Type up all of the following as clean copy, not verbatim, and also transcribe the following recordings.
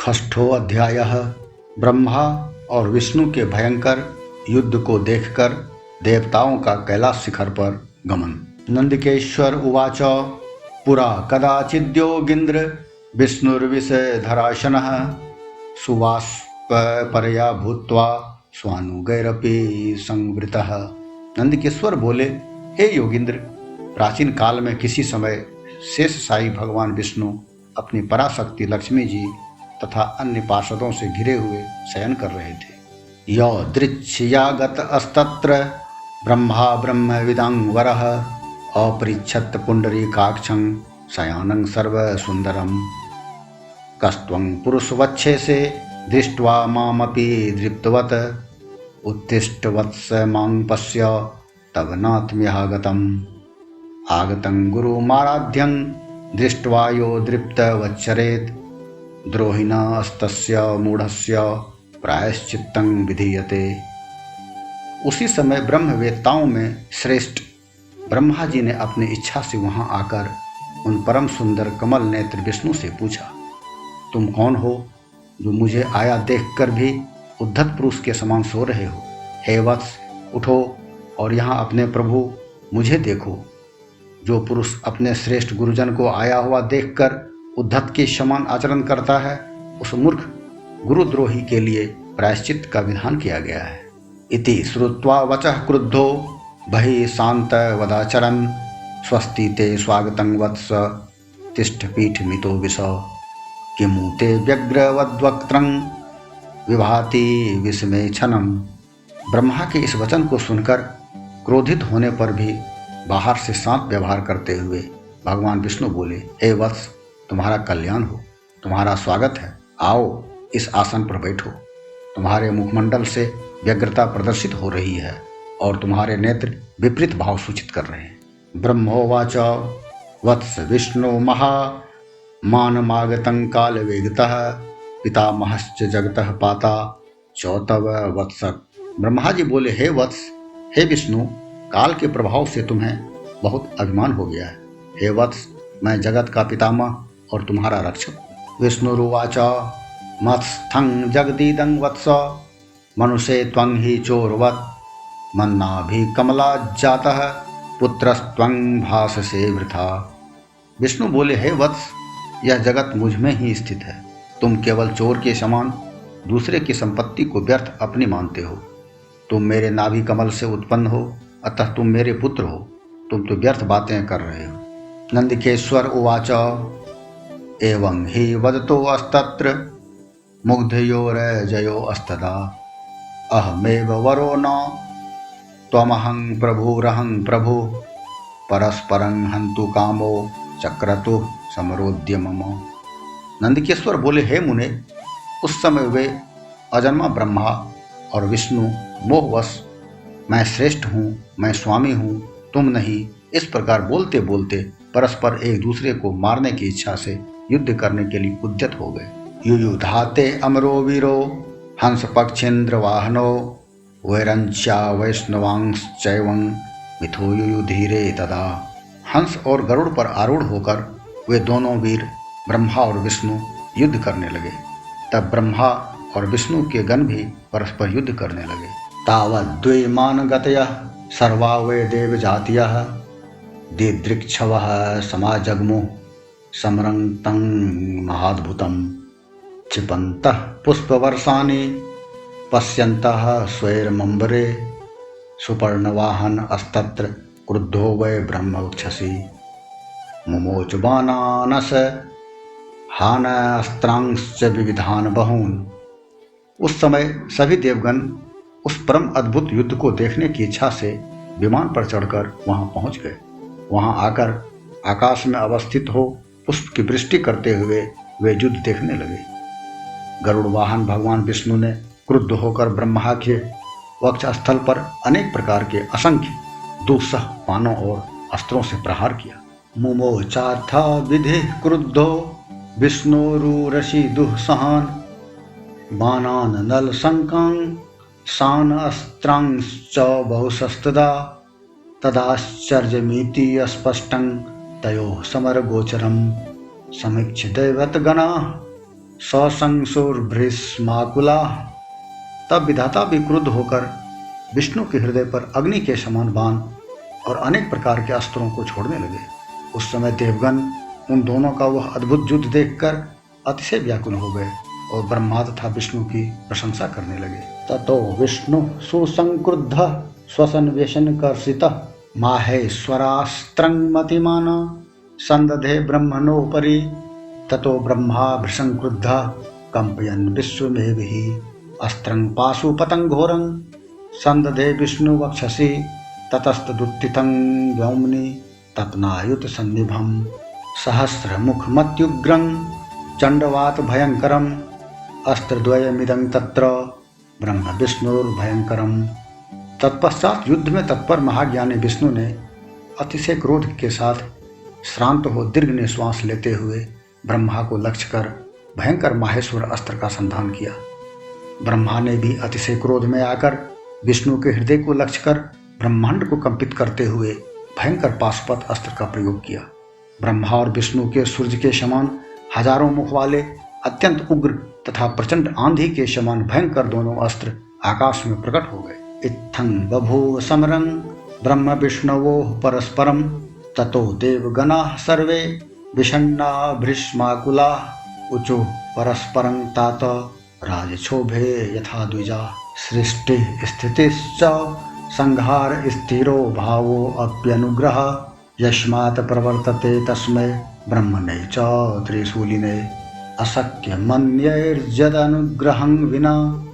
षष्ठो अध्यायः। ब्रह्मा और विष्णु के भयंकर युद्ध को देखकर देवताओं का कैलाश शिखर पर गमन। नंदिकेश्वर उवाच पुरा कदाचिद्योगीन्द्र विष्णुर्विषधराशनः सुवाष्पपरया भूत्वा स्वानुगैरपि संवृतः। नंदिकेश्वर बोले, हे योगींद्र, प्राचीन काल में किसी समय शेषशायी भगवान विष्णु अपनी पराशक्ति लक्ष्मी जी तथा अन्य पार्षदों से घिरे हुए शयन कर रहे थे। यो दृच्छयागत अस्तत्र ब्रह्मा ब्रह्मविदांग वरः अपृच्छत् पुंडरीकाक्षं शयानं सर्वसुंदरम् कस्त्वं पुरुषवक्षेसे दृष्ट्वा मामपि दृप्तवत् उत्तिष्ठ वत्स मां पश्य तव नात्म्यहागतम् आगतं गुरुमाराध्यं दृष्ट्वा यो दृप्तवच्चरेत् द्रोहिणास्तस्य मूढ़स्य प्रायश्चित्तं विधीयते। उसी समय ब्रह्मवेत्ताओं में श्रेष्ठ ब्रह्मा जी ने अपनी इच्छा से वहां आकर उन परम सुंदर कमल नेत्र विष्णु से पूछा, तुम कौन हो जो मुझे आया देखकर भी उद्धत पुरुष के समान सो रहे हो? हे वत्स, उठो और यहाँ अपने प्रभु मुझे देखो। जो पुरुष अपने श्रेष्ठ गुरुजन को आया हुआ देखकर उद्धत के समान आचरण करता है, उस मूर्ख गुरुद्रोही के लिए प्रायश्चित का विधान किया गया है। इति श्रुत्वा वचः क्रुद्धो बहि शांत वदाचरन् स्वस्ति ते स्वागतं वत्स तिष्ठ पीठ मितो विष किमु ते व्यग्रवद्वक्त्रं विभाति विस्मय क्षणम्। ब्रह्मा के इस वचन को सुनकर क्रोधित होने पर भी बाहर से शांत व्यवहार करते हुए भगवान विष्णु बोले, हे वत्स, तुम्हारा कल्याण हो, तुम्हारा स्वागत है। आओ इस आसन पर बैठो। तुम्हारे मुखमंडल से व्यग्रता प्रदर्शित हो रही है और तुम्हारे नेत्र विपरीत भाव सूचित कर रहे हैं। ब्रह्मोवाच वत्स विष्णु महा मानमागतं काल वेगतः पितामहश्च जगतः पाता चौतव वत्स। ब्रह्मा जी बोले, हे वत्स, हे विष्णु, काल के प्रभाव से तुम्हें बहुत अभिमान हो गया है। हे वत्स, मैं जगत का पितामह और तुम्हारा रक्षक। विष्णुरुवाच मत्स्थं जगदीदं वत्स मनुष्ये त्वं हि चोरवत् मन्नाभि कमला जातः पुत्रस्त्वं भाससे वृथा। विष्णु बोले, हे वत्स, यह जगत मुझ में ही स्थित है। तुम केवल चोर के समान दूसरे की संपत्ति को व्यर्थ अपनी मानते हो। तुम मेरे नाभि कमल से उत्पन्न हो, अतः तुम मेरे पुत्र हो। तुम तो व्यर्थ बातें कर रहे हो। नंदिकेश्वर उवाच एवं हि वदतो अस्तत्र मुग्धयोरजयो अस्तदा अहमेव वरो न त्वमहं प्रभुरहं प्रभु परस्परं हन्तु कामो चक्रतु समरोद्य मम। नंदिकेश्वर बोले, हे मुने, उस समय वे अजन्मा ब्रह्मा और विष्णु मोहवश मैं श्रेष्ठ हूँ, मैं स्वामी हूँ, तुम नहीं, इस प्रकार बोलते बोलते परस्पर एक दूसरे को मारने की इच्छा से युद्ध करने के लिए उद्यत हो गए। युयुधाते अमरो वीरो हंस पक्षेन्द्र वाहनो वैरंच्या वैष्णवांश्चैवं मिथो युयुधीरे तदा। हंस और गरुड़ पर आरूढ़ होकर वे दोनों वीर ब्रह्मा और विष्णु युद्ध करने लगे। तब ब्रह्मा और विष्णु के गण भी परस्पर युद्ध करने लगे। तावद्द्वैमान गतयः सर्वा वै देवजातयः दिदृक्षवः समाजग्मुः समरं तं महाद्भुतं क्षिपन्तः पुष्पवर्षाणि पश्यन्तः स्वैरमंबरे सुपर्णवाहन अस्तत्र क्रुद्धो वै ब्रह्मवक्षसि मुमोच बाणानस हानास्त्रांश्च विविधान बहून्। उस समय सभी देवगण उस परम अद्भुत युद्ध को देखने की इच्छा से विमान पर चढ़कर वहां पहुंच गए। वहां आकर आकाश में अवस्थित हो पुष्प की वृष्टि करते हुए वे युद्ध देखने लगे। गरुड़ वाहन भगवान विष्णु ने क्रुद्ध होकर ब्रह्मा के वक्ष स्थल पर अनेक प्रकार के असंख्य दुस्सह बाणों और अस्त्रों से प्रहार किया। मुमोचार्था विधि क्रुद्धो विष्णुरुरसि दुःसहान् बाणान् नल शंकान् शान अस्त्रांश्च बहुशस्तदा तदाश्चर्यमिति स्पष्टं तयोः समरगोचरं समीक्ष्य दैवतगणाः सशंसुर्भृस्माकुला। तब विधाता भी क्रुद्ध होकर विष्णु के हृदय पर अग्नि के समान बाण और अनेक प्रकार के अस्त्रों को छोड़ने लगे। उस समय देवगण उन दोनों का वह अद्भुत युद्ध देखकर अतिशय व्याकुल हो गए और ब्रह्मा तथा विष्णु की प्रशंसा करने लगे। ततो विष्णु सुसंक्रुद्ध श्वसन व्यसन कर्षितः माहेश्वरास्त्रं मतिमान संदधे ब्रह्मणोपरि। ततो ब्रह्मा भृशंक्रुद्धः कंपयन् विश्वमेभिः अस्त्रं पाशुपतं घोरं संदधे विष्णु वक्षसि। ततस्तदुत्थितं व्योम्नि तपनायुत सन्निभं सहस्रमुखमत्युग्रं चंडवात भयंकरम अस्त्रद्वयमिदं तत्र ब्रह्म विष्णुर्भयंकरम। तत्पश्चात युद्ध में तत्पर महाज्ञानी विष्णु ने अतिशय क्रोध के साथ श्रांत हो दीर्घ निश्वास लेते हुए ब्रह्मा को लक्ष्य कर भयंकर माहेश्वर अस्त्र का संधान किया। ब्रह्मा ने भी अतिशय क्रोध में आकर विष्णु के हृदय को लक्ष्य कर ब्रह्मांड को कंपित करते हुए भयंकर पाशुपत अस्त्र का प्रयोग किया। ब्रह्मा और विष्णु के सूर्य के समान हजारों मुख वाले अत्यंत उग्र तथा प्रचंड आंधी के समान भयंकर दोनों अस्त्र आकाश में प्रकट हो गए। इत्थं बभूव समरं ब्रह्म विष्णवोः परस्परं ततो देवगणाः सर्वे विषण्णा भृष्माकुलाः उचु परस्परं तात राजक्षोभे यथा द्विजा। सृष्टि स्थितिश्च संहार स्थिरो भावो अप्यनुग्रह यस्मात् प्रवर्तते तस्मै ब्रह्मणे च त्रिशूलिने अशक्य मन्यैर्यदनुग्रहं विना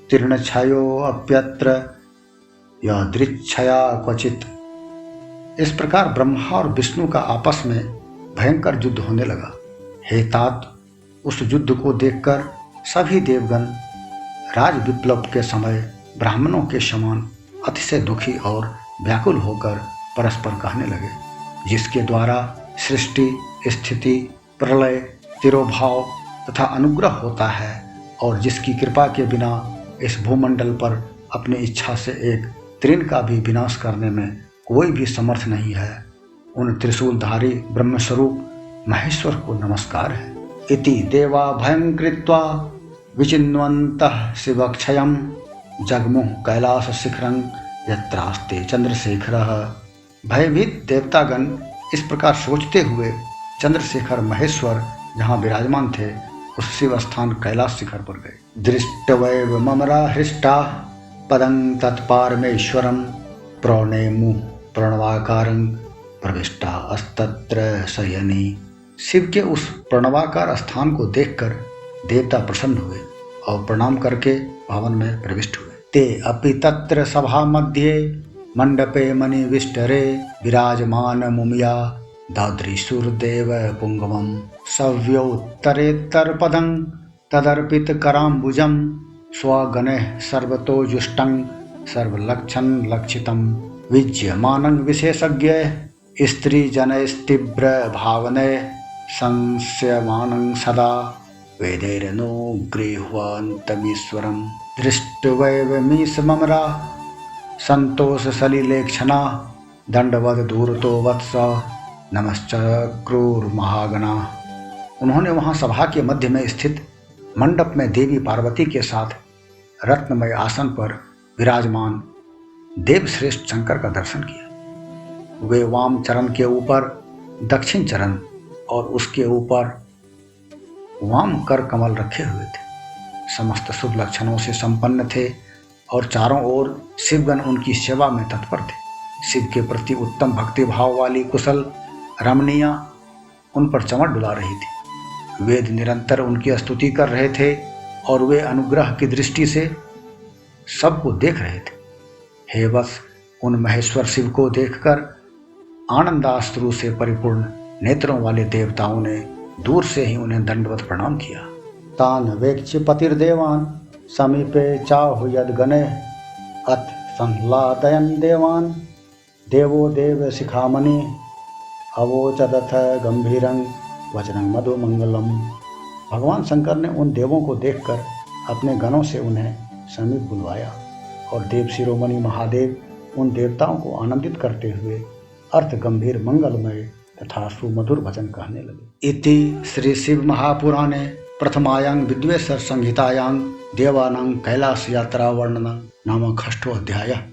तीर्णक्षयो अप्यत्र यदृच्छया क्वचित। इस प्रकार ब्रह्मा और विष्णु का आपस में भयंकर युद्ध होने लगा। हे तात, उस युद्ध को देखकर सभी देवगण राज विप्लव के समय ब्राह्मणों के समान अतिशय दुखी और व्याकुल होकर परस्पर कहने लगे, जिसके द्वारा सृष्टि स्थिति प्रलय तिरोभाव तथा अनुग्रह होता है और जिसकी कृपा के बिना इस भूमंडल पर अपनी इच्छा से एक तृण का भी विनाश करने में कोई भी समर्थ नहीं है, उन त्रिशूलधारी ब्रह्मस्वरूप महेश्वर को नमस्कार है। इति देवा भयं कृत्वा विचिन्वन्तः शिवक्षयं जगमुः कैलास शिखरं यत्रास्ते चंद्रशेखरः। भयभीत देवतागण इस प्रकार सोचते हुए चंद्रशेखर महेश्वर जहाँ विराजमान थे उस शिव स्थान कैलाश शिखर पर गए। दृष्टवैव ममरा हृष्टा पदं तत्पारमेश्वरं प्रणेमुः प्रणवाकारं प्रविष्टा अस्तत्र शयनी। शिव के उस प्रणवाकार स्थान को देखकर देवता प्रसन्न हुए और प्रणाम करके भवन में प्रविष्ट हुए। ते अपि तत्र सभा मध्ये मंडपे मणिविष्टरे विराजमान मुमिया दादृशुर्देव पुंगवम सव्योत्तरेत्तरपदं तदर्पित कराम्बुजं स्वगणैः सर्वतो जुष्टं सर्वलक्षण लक्षितं विज्यमानं विशेषज्ञैः स्त्रीजनैस्तीव्र भावनैः संस्यमानं सदा वेदैरनुगृह्वन्तमीश्वरं दृष्ट्वैवमीशममरा संतोष सलिलेक्षणा दंडवद दूरतो वत्स नमश्चक्रुर्महागणा। उन्होंने वहां सभा के मध्य में स्थित मंडप में देवी पार्वती के साथ रत्नमय आसन पर विराजमान देवश्रेष्ठ शंकर का दर्शन किया। वे वाम चरण के ऊपर दक्षिण चरण और उसके ऊपर वाम कर कमल रखे हुए थे। समस्त शुभ लक्षणों से संपन्न थे और चारों ओर शिवगण उनकी सेवा में तत्पर थे। शिव के प्रति उत्तम भक्ति भाव वाली कुशल रमणियाँ उन पर चमक डुला रही थी। वेद निरंतर उनकी स्तुति कर रहे थे और वे अनुग्रह की दृष्टि से सबको देख रहे थे। हे बस, उन महेश्वर शिव को देखकर आनंदाश्रु से परिपूर्ण नेत्रों वाले देवताओं ने दूर से ही उन्हें दंडवत प्रणाम किया। तान वेक्ष्य पतिर्देवान समीपे चाहुयद गणे अथ संह्लादयन देवान देवो देव शिखामणि अवोचदथ गंभीरं वचनं मधुमंगलम। भगवान शंकर ने उन देवों को देखकर अपने गणों से उन्हें समीप बुलवाया और देव शिरोमणि महादेव उन देवताओं को आनंदित करते हुए अर्थ गंभीर मंगलमय तथा सुमधुर वचन कहने लगे। इति श्री शिव महापुराणे प्रथमायां विद्वेश्वर संहितायां देवानां कैलाश यात्रा वर्णनं नामक 8वां अध्याय।